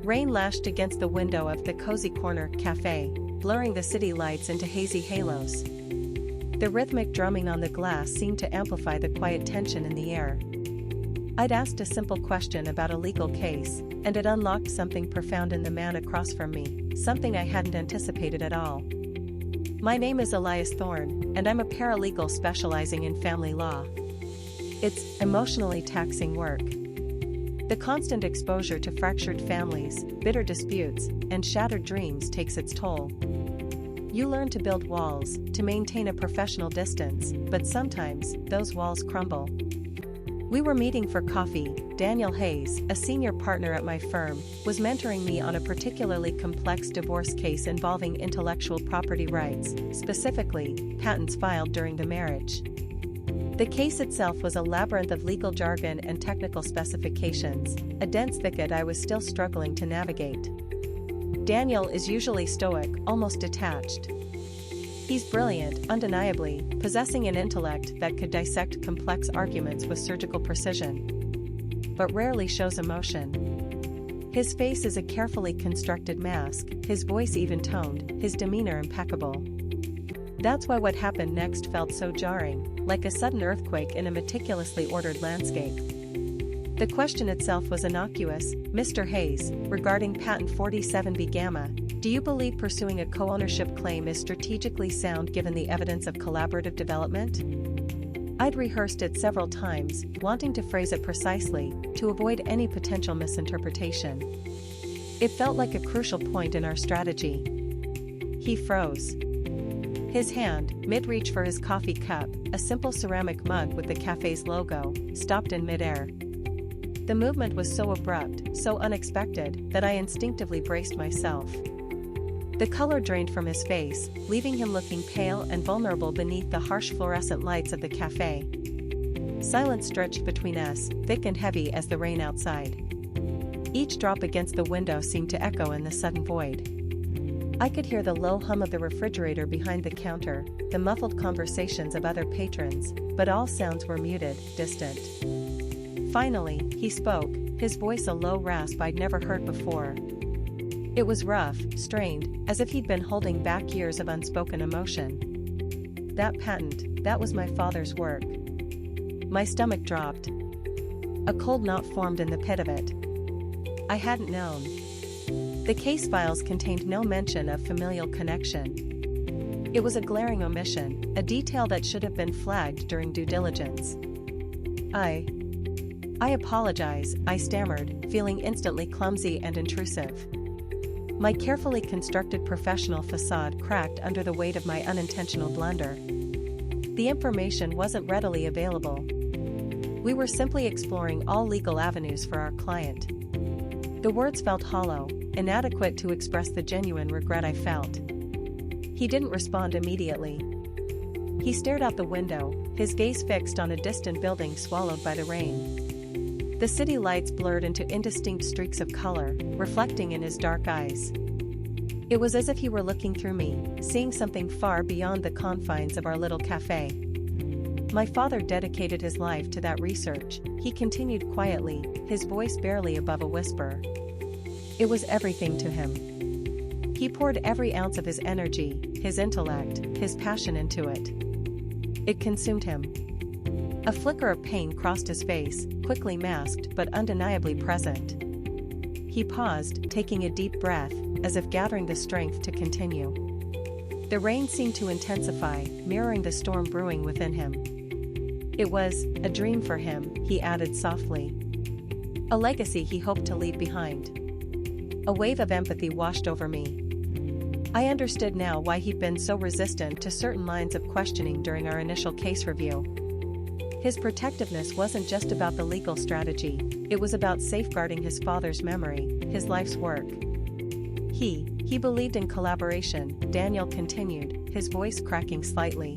Rain lashed against the window of the cozy corner cafe, blurring the city lights into hazy halos. The rhythmic drumming on the glass seemed to amplify the quiet tension in the air. I'd asked a simple question about a legal case, and it unlocked something profound in the man across from me, something I hadn't anticipated at all. My name is Elias Thorne, and I'm a paralegal specializing in family law. It's emotionally taxing work. The constant exposure to fractured families, bitter disputes, and shattered dreams takes its toll. You learn to build walls, to maintain a professional distance, but sometimes, those walls crumble. We were meeting for coffee. Daniel Hayes, a senior partner at my firm, was mentoring me on a particularly complex divorce case involving intellectual property rights, specifically, patents filed during the marriage. The case itself was a labyrinth of legal jargon and technical specifications, a dense thicket I was still struggling to navigate. Daniel is usually stoic, almost detached. He's brilliant, undeniably, possessing an intellect that could dissect complex arguments with surgical precision, but rarely shows emotion. His face is a carefully constructed mask, his voice even-toned, his demeanor impeccable. That's why what happened next felt so jarring, like a sudden earthquake in a meticulously ordered landscape. The question itself was innocuous. Mr. Hayes, regarding patent 47B gamma, do you believe pursuing a co-ownership claim is strategically sound given the evidence of collaborative development? I'd rehearsed it several times, wanting to phrase it precisely, to avoid any potential misinterpretation. It felt like a crucial point in our strategy. He froze. His hand, mid-reach for his coffee cup, a simple ceramic mug with the cafe's logo, stopped in midair. The movement was so abrupt, so unexpected, that I instinctively braced myself. The color drained from his face, leaving him looking pale and vulnerable beneath the harsh fluorescent lights of the cafe. Silence stretched between us, thick and heavy as the rain outside. Each drop against the window seemed to echo in the sudden void. I could hear the low hum of the refrigerator behind the counter, the muffled conversations of other patrons, but all sounds were muted, distant. Finally, he spoke, his voice a low rasp I'd never heard before. It was rough, strained, as if he'd been holding back years of unspoken emotion. That patent, that was my father's work. My stomach dropped. A cold knot formed in the pit of it. I hadn't known. The case files contained no mention of familial connection. It was a glaring omission, a detail that should have been flagged during due diligence. I apologize, I stammered, feeling instantly clumsy and intrusive. My carefully constructed professional facade cracked under the weight of my unintentional blunder. The information wasn't readily available. We were simply exploring all legal avenues for our client. The words felt hollow, inadequate to express the genuine regret I felt. He didn't respond immediately. He stared out the window, his gaze fixed on a distant building swallowed by the rain. The city lights blurred into indistinct streaks of color, reflecting in his dark eyes. It was as if he were looking through me, seeing something far beyond the confines of our little cafe. My father dedicated his life to that research, he continued quietly, his voice barely above a whisper. It was everything to him. He poured every ounce of his energy, his intellect, his passion into it. It consumed him. A flicker of pain crossed his face, quickly masked but undeniably present. He paused, taking a deep breath, as if gathering the strength to continue. The rain seemed to intensify, mirroring the storm brewing within him. It was a dream for him, he added softly. A legacy he hoped to leave behind. A wave of empathy washed over me. I understood now why he'd been so resistant to certain lines of questioning during our initial case review. His protectiveness wasn't just about the legal strategy, it was about safeguarding his father's memory, his life's work. He believed in collaboration, Daniel continued, his voice cracking slightly.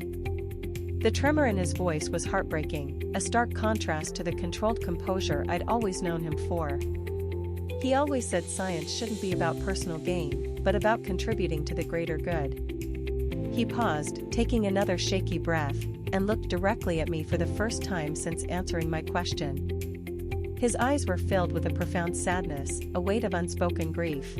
The tremor in his voice was heartbreaking, a stark contrast to the controlled composure I'd always known him for. He always said science shouldn't be about personal gain, but about contributing to the greater good. He paused, taking another shaky breath, and looked directly at me for the first time since answering my question. His eyes were filled with a profound sadness, a weight of unspoken grief.